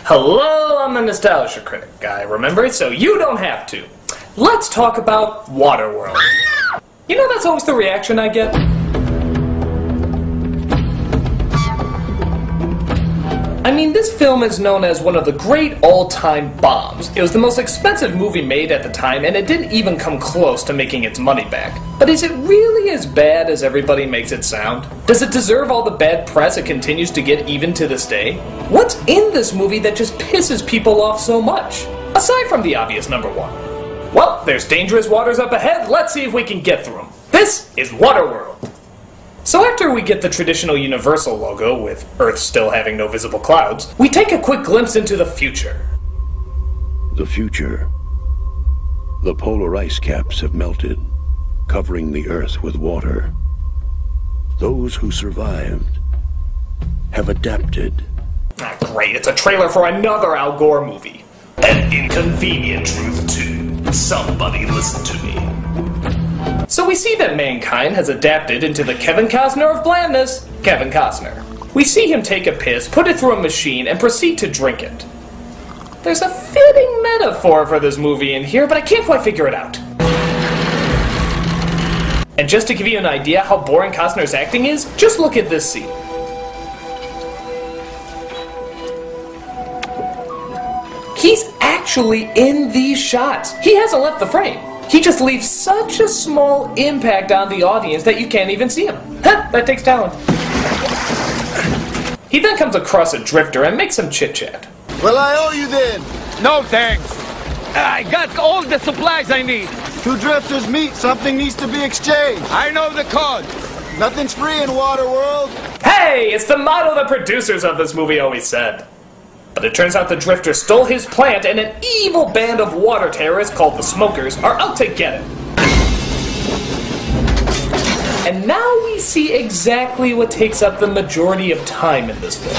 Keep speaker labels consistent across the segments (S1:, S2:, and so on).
S1: Hello, I'm the Nostalgia Critic guy, remember? So you don't have to. Let's talk about Waterworld. You know, that's always the reaction I get. I mean, this film is known as one of the great all-time bombs. It was the most expensive movie made at the time, and it didn't even come close to making its money back. But is it really as bad as everybody makes it sound? Does it deserve all the bad press it continues to get even to this day? What's in this movie that just pisses people off so much? Aside from the obvious number one. Well, there's dangerous waters up ahead, let's see if we can get through them. This is Waterworld. So after we get the traditional Universal logo, with Earth still having no visible clouds, we take a quick glimpse into the future.
S2: The future. The polar ice caps have melted, covering the Earth with water. Those who survived have adapted.
S1: Ah, great, it's a trailer for another Al Gore movie. An inconvenient truth, too. Somebody listen to me. So we see that mankind has adapted into the Kevin Costner of blandness, Kevin Costner. We see him take a piss, put it through a machine, and proceed to drink it. There's a fitting metaphor for this movie in here, but I can't quite figure it out. And just to give you an idea how boring Costner's acting is, just look at this scene. He's actually in these shots. He hasn't left the frame. He just leaves such a small impact on the audience that you can't even see him. Huh, that takes talent. He then comes across a drifter and makes some chit-chat.
S3: Well, I owe you then.
S4: No thanks. I got all the supplies I need.
S3: Two drifters meet, something needs to be exchanged.
S4: I know the code.
S3: Nothing's free in Waterworld.
S1: Hey, it's the motto the producers of this movie always said. But it turns out the drifter stole his plant and an evil band of water terrorists called the Smokers are out to get him. And now we see exactly what takes up the majority of time in this film.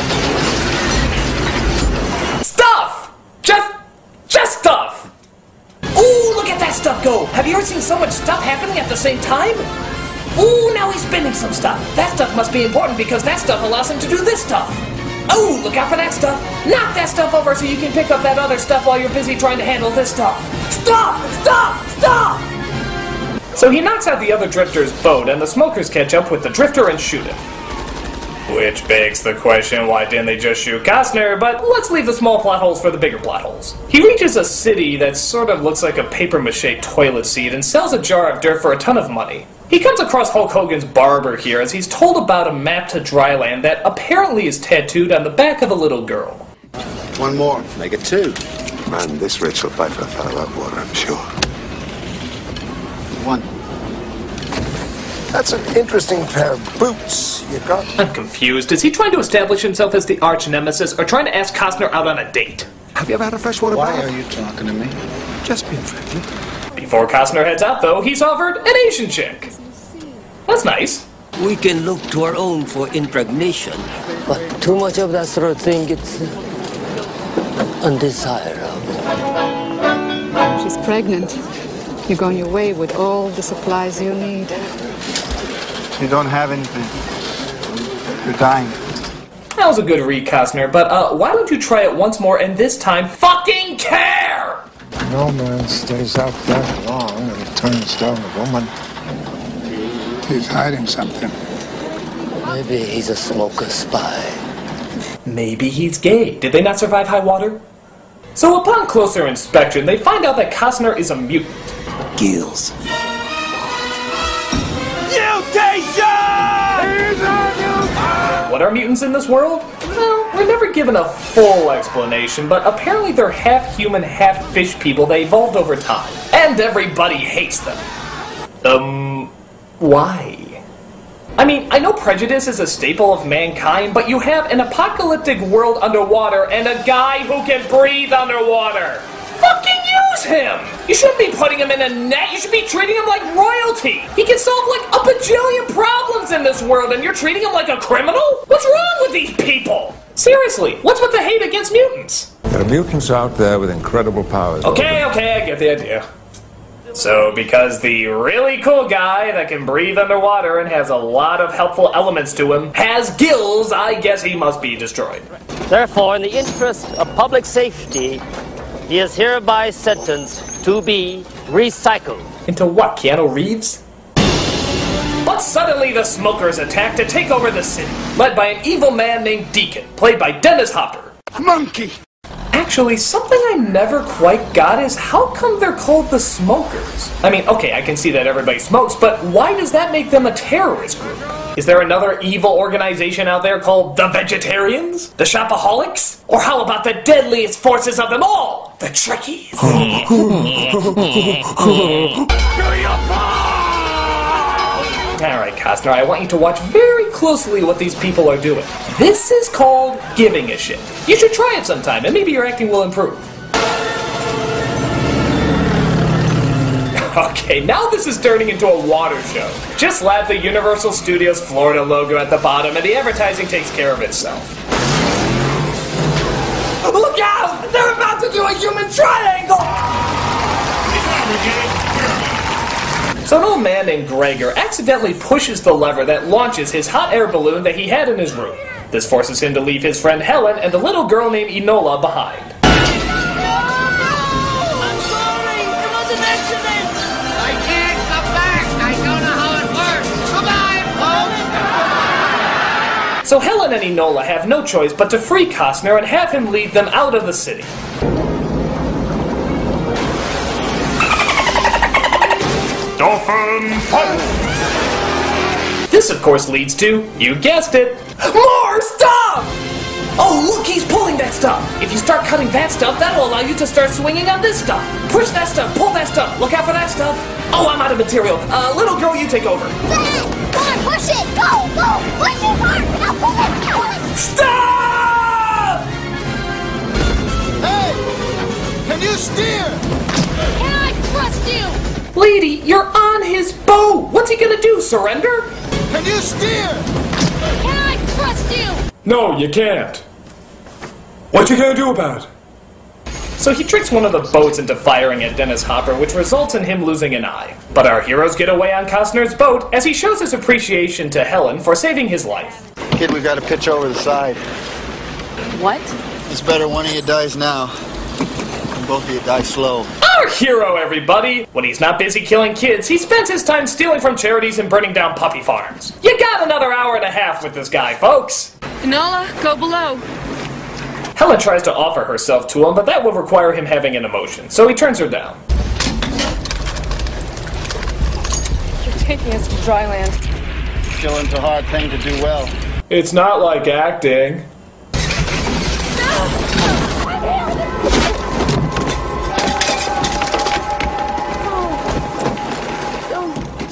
S1: Stuff! Just stuff! Ooh, look at that stuff go! Have you ever seen so much stuff happening at the same time? Ooh, now he's spinning some stuff. That stuff must be important because that stuff allows him to do this stuff. Oh, look out for that stuff. Knock that stuff over so you can pick up that other stuff while you're busy trying to handle this stuff. Stop! Stop! Stop! So he knocks out the other drifter's boat, and the Smokers catch up with the drifter and shoot him. Which begs the question, why didn't they just shoot Costner? But let's leave the small plot holes for the bigger plot holes. He reaches a city that sort of looks like a papier-mâché toilet seat and sells a jar of dirt for a ton of money. He comes across Hulk Hogan's barber here as he's told about a map to dryland that apparently is tattooed on the back of a little girl.
S3: One more. Make it two.
S5: Man, this rich will fight for a fellow like water, I'm sure.
S3: One.
S5: That's an interesting pair of boots you got.
S1: I'm confused. Is he trying to establish himself as the arch nemesis or trying to ask Costner out on a date?
S5: Have you ever had a freshwater bath?
S3: Why are you talking to me?
S5: Just being friendly.
S1: Before Costner heads out, though, he's offered an Asian chick. That's nice.
S6: We can look to our own for impregnation, but too much of that sort of thing gets undesirable.
S7: She's pregnant. You're going away with all the supplies you need.
S3: You don't have anything. You're dying.
S1: That was a good read, Costner, but why don't you try it once more and this time fucking care?
S5: No man stays out that long and turns down a woman.
S3: He's hiding something.
S6: Maybe he's a smoker spy.
S1: Maybe he's gay. Did they not survive high water? So upon closer inspection, they find out that Costner is a mutant.
S6: Gills.
S1: What are mutants in this world? Well, we're never given a full explanation, but apparently they're half human, half fish people that evolved over time. And everybody hates them. Why? I mean, I know prejudice is a staple of mankind, but you have an apocalyptic world underwater and a guy who can breathe underwater. Fucking use him! You shouldn't be putting him in a net, you should be treating him like royalty! He can solve like a bajillion problems in this world and you're treating him like a criminal? What's wrong with these people? Seriously, what's with the hate against mutants?
S8: There are mutants out there with incredible powers.
S1: Okay, I get the idea.
S8: So, because the really cool guy that can breathe underwater and has a lot of helpful elements to him has gills, I guess he must be destroyed.
S6: Therefore, in the interest of public safety, he is hereby sentenced to be recycled.
S8: Into what, Keanu Reeves? But suddenly the smokers attack to take over the city, led by an evil man named Deacon, played by Dennis Hopper.
S3: Monkey!
S8: Actually, something I never quite got is how come they're called the Smokers? I mean, okay, I can see that everybody smokes, but why does that make them a terrorist group? Is there another evil organization out there called the Vegetarians? The Shopaholics? Or how about the deadliest forces of them all? The Trekkies? Alright, Costner, I want you to watch very closely what these people are doing. This is called giving a shit. You should try it sometime, and maybe your acting will improve. Okay, now this is turning into a water show. Just slap the Universal Studios Florida logo at the bottom, and the advertising takes care of itself. Look out! They're about to do a human triangle! So an old man named Gregor accidentally pushes the lever that launches his hot air balloon that he had in his room. This forces him to leave his friend Helen and the little girl named Enola behind.
S9: I'm sorry! It was an accident! I can't come back! I don't know how it works! Goodbye, folks!
S8: So Helen and Enola have no choice but to free Costner and have him lead them out of the city. Dolphin Punch! This, of course, leads to, you guessed it, more stuff! Oh, look, he's pulling that stuff! If you start cutting that stuff, that'll allow you to start swinging on this stuff. Push that stuff, pull that stuff, look out for that stuff. Oh, I'm out of material. Little girl, you take over.
S10: Dad! Come on, push it! Go! Go! Push it hard! Now pull it! Pull it!
S8: Stop!
S3: Hey! Can you steer?
S10: Can I trust you?
S8: Lady, you're on his boat! What's he gonna do, surrender?
S3: Can you steer?
S10: Can I trust you?
S8: No, you can't. What you gonna do about it? So he tricks one of the boats into firing at Dennis Hopper, which results in him losing an eye. But our heroes get away on Costner's boat as he shows his appreciation to Helen for saving his life.
S3: Kid, we gotta pitch over the side.
S7: What?
S3: It's better one of you dies now. And both of you die slow.
S8: Our hero, everybody! When he's not busy killing kids, he spends his time stealing from charities and burning down puppy farms. You got another hour and a half with this guy, folks!
S7: Enola, go below.
S8: Helen tries to offer herself to him, but that will require him having an emotion, so he turns her down.
S7: You're taking us to dry land.
S3: Killing's a hard thing to do well.
S8: It's not like acting.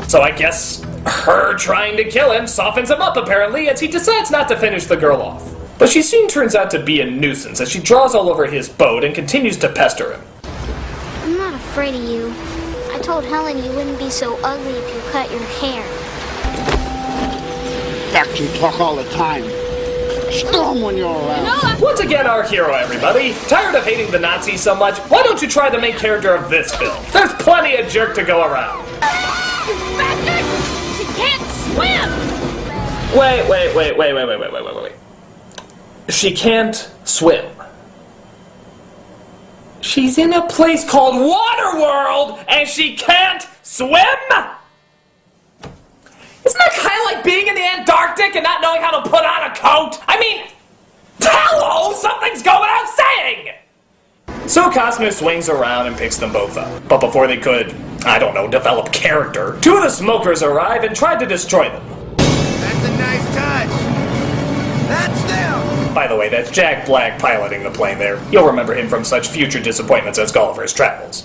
S8: So I guess her trying to kill him softens him up, apparently, as he decides not to finish the girl off. But she soon turns out to be a nuisance as she draws all over his boat and continues to pester him.
S10: I'm not afraid of you. I told Helen you wouldn't be so ugly if you cut your hair.
S3: Fact, you talk all the time. Storm when you're around.
S8: Once again, our hero, everybody. Tired of hating the Nazis so much? Why don't you try the main character of this film? There's plenty of jerk to go around.
S10: Bastard! She can't swim!
S8: Wait. She can't swim. She's in a place called Waterworld, and she can't swim? Isn't that kind of like being in the Antarctic and not knowing how to put on a coat? I mean, hello, something's going without saying! So Costner swings around and picks them both up. But before they could, I don't know, develop character, two of the smokers arrive and try to destroy them.
S3: That's a nice touch. That's them.
S8: By the way, that's Jack Black piloting the plane there. You'll remember him from such future disappointments as Gulliver's Travels.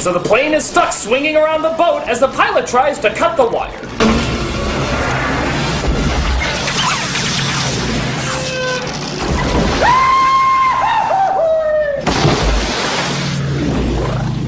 S8: So the plane is stuck swinging around the boat as the pilot tries to cut the wire.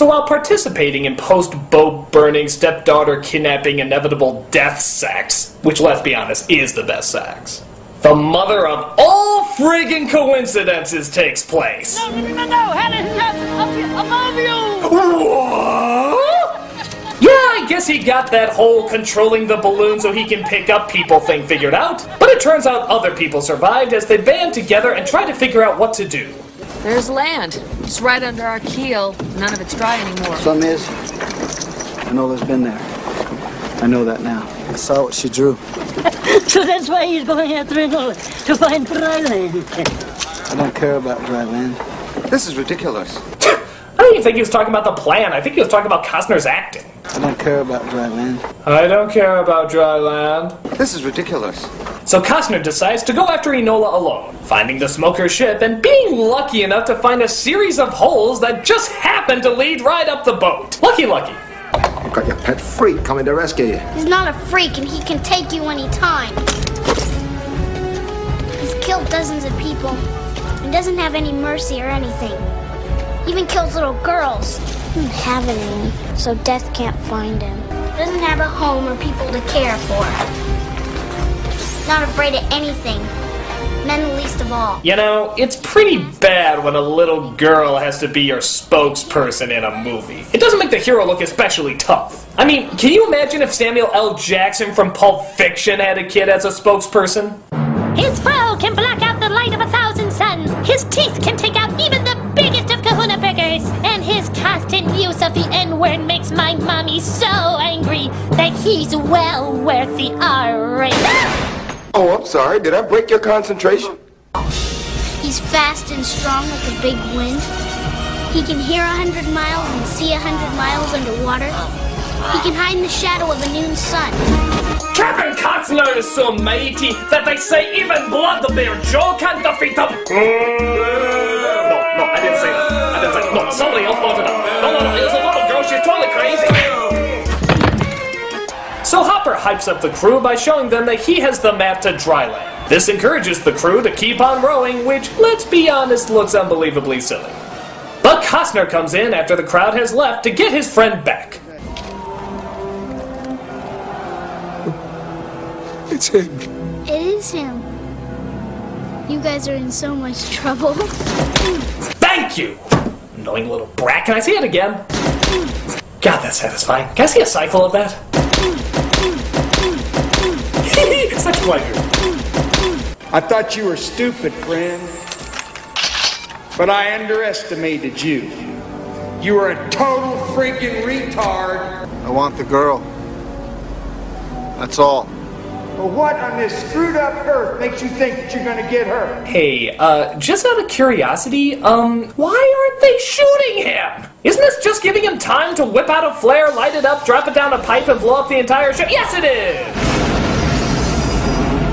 S8: So while participating in post-boat burning, stepdaughter kidnapping, inevitable death sex, which, let's be honest, is the best sex, the mother of all friggin' coincidences takes place.
S9: No, Helen, above you!
S8: What? Yeah, I guess he got that whole controlling the balloon so he can pick up people thing figured out, but it turns out other people survived as they band together and try to figure out what to do.
S11: There's land. It's right under our keel. None of it's dry anymore.
S3: Some is. Enola's been there. I know that now. I saw what she drew.
S12: So that's why he's going after Enola, to find dry land.
S3: I don't care about dry land.
S5: This is ridiculous.
S8: I don't even think he was talking about the plan. I think he was talking about Costner's acting.
S3: I don't care about dry land.
S8: I don't care about dry land.
S5: This is ridiculous.
S8: So Costner decides to go after Enola alone, finding the smoker's ship and being lucky enough to find a series of holes that just happen to lead right up the boat. Lucky.
S5: You've got your pet freak coming to rescue you.
S10: He's not a freak and he can take you anytime. He's killed dozens of people. He doesn't have any mercy or anything. He even kills little girls. He doesn't have any, so death can't find him. He doesn't have a home or people to care for. He's not afraid of anything, men least of all.
S8: You know, it's pretty bad when a little girl has to be your spokesperson in a movie. It doesn't make the hero look especially tough. I mean, can you imagine if Samuel L. Jackson from Pulp Fiction had a kid as a spokesperson?
S13: His fro can black out the light of 1,000 suns. His teeth can take out even the biggest of kahuna burgers. And his constant use of the N-word makes my mommy so angry that he's well worth the R rating.
S5: Oh, I'm sorry. Did I break your concentration?
S10: He's fast and strong like a big wind. He can hear 100 miles and see 100 miles underwater. He can hide in the shadow of a noon sun.
S8: Captain Costner is so mighty that they say even blood the bear Joe can't defeat him. No, I didn't say that. No, somebody else brought it up. No, it was a little girl. She's totally crazy. So Hopper hypes up the crew by showing them that he has the map to dry land. This encourages the crew to keep on rowing, which, let's be honest, looks unbelievably silly. But Costner comes in after the crowd has left to get his friend back.
S5: It's him.
S10: It is him. You guys are in so much trouble.
S8: Thank you! Annoying little brat. Can I see it again? God, that's satisfying. Can I see a cycle of that? Such pleasure.
S14: I thought you were stupid, friend. But I underestimated you. You were a total freaking retard.
S3: I want the girl. That's all.
S14: But what on this screwed up earth makes you think that you're gonna get her?
S8: Hey, just out of curiosity, why aren't they shooting him? Isn't this just giving him time to whip out a flare, light it up, drop it down a pipe, and blow up the entire ship? Yes, it is!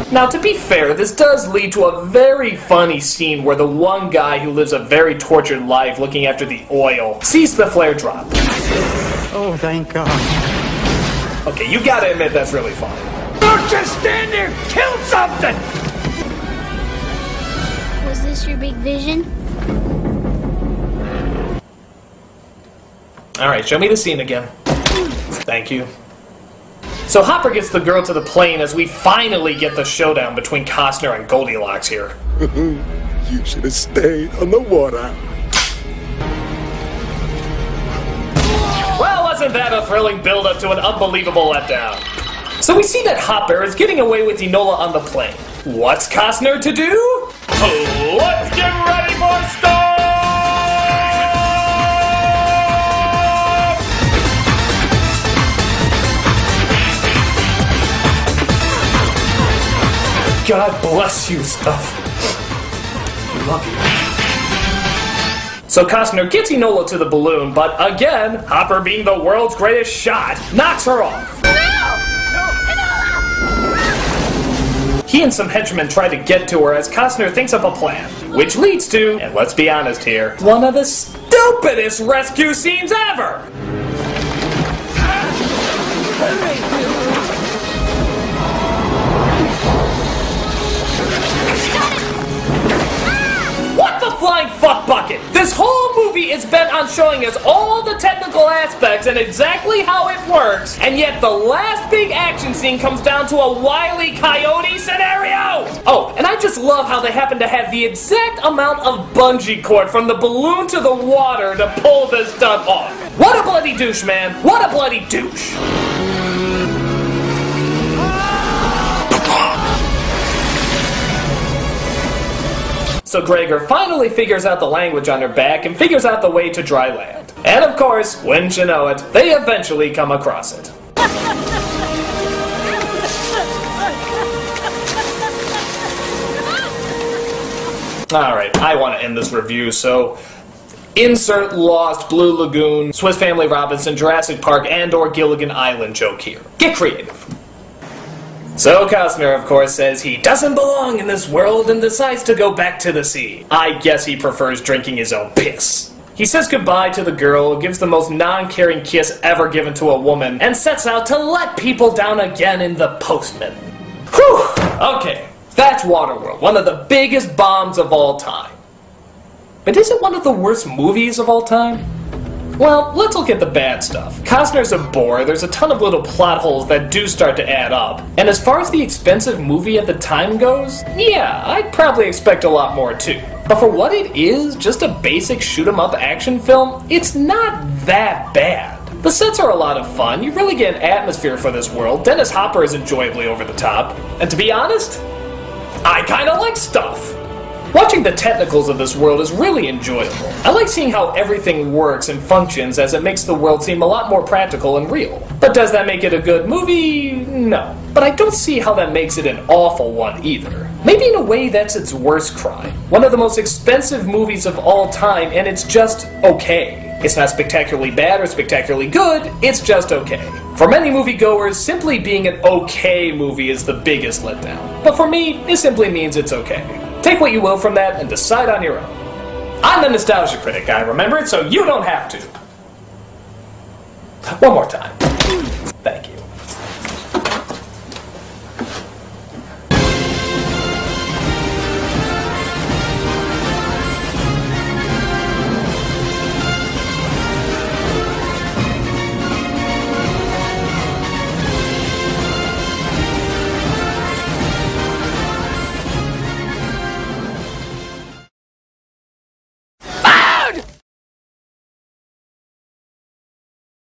S8: Now, to be fair, this does lead to a very funny scene where the one guy who lives a very tortured life looking after the oil sees the flare drop.
S12: Oh, thank God.
S8: Okay, you gotta admit that's really funny.
S14: Don't just stand there! Kill something!
S10: Was this your big vision?
S8: Alright, show me the scene again. Thank you. So Hopper gets the girl to the plane as we finally get the showdown between Costner and Goldilocks here.
S5: You should have stayed on the water.
S8: Well, wasn't that a thrilling build-up to an unbelievable letdown? So we see that Hopper is getting away with Enola on the plane. What's Costner to do? Let's get ready for start! God bless you, Stuff. Love you. So Costner gets Enola to the balloon, but again, Hopper, being the world's greatest shot, knocks her off. He and some henchmen try to get to her as Costner thinks up a plan, which leads to, and let's be honest here, one of the stupidest rescue scenes ever! What the flying fuck bucket? This whole movie movie is bent on showing us all the technical aspects and exactly how it works, and yet the last big action scene comes down to a Wile E. Coyote scenario! Oh, and I just love how they happen to have the exact amount of bungee cord from the balloon to the water to pull this stuff off. What a bloody douche, man! What a bloody douche! So Gregor finally figures out the language on her back and figures out the way to dry land. And of course, wouldn't you know it, they eventually come across it. Alright, I want to end this review, so insert Lost, Blue Lagoon, Swiss Family Robinson, Jurassic Park, and/or Gilligan Island joke here. Get creative. So Costner, of course, says he doesn't belong in this world and decides to go back to the sea. I guess he prefers drinking his own piss. He says goodbye to the girl, gives the most non-caring kiss ever given to a woman, and sets out to let people down again in The Postman. Whew! Okay, that's Waterworld, one of the biggest bombs of all time. But is it one of the worst movies of all time? Well, let's look at the bad stuff. Costner's a bore, there's a ton of little plot holes that do start to add up. And as far as the expensive movie at the time goes, yeah, I'd probably expect a lot more too. But for what it is, just a basic shoot-'em-up action film, it's not that bad. The sets are a lot of fun, you really get an atmosphere for this world, Dennis Hopper is enjoyably over the top, and to be honest, I kinda like stuff. Watching the technicals of this world is really enjoyable. I like seeing how everything works and functions as it makes the world seem a lot more practical and real. But does that make it a good movie? No. But I don't see how that makes it an awful one either. Maybe in a way that's its worst crime. One of the most expensive movies of all time and it's just okay. It's not spectacularly bad or spectacularly good, it's just okay. For many moviegoers, simply being an okay movie is the biggest letdown. But for me, it simply means it's okay. Take what you will from that and decide on your own. I'm the Nostalgia Critic, I remember it, so you don't have to. One more time.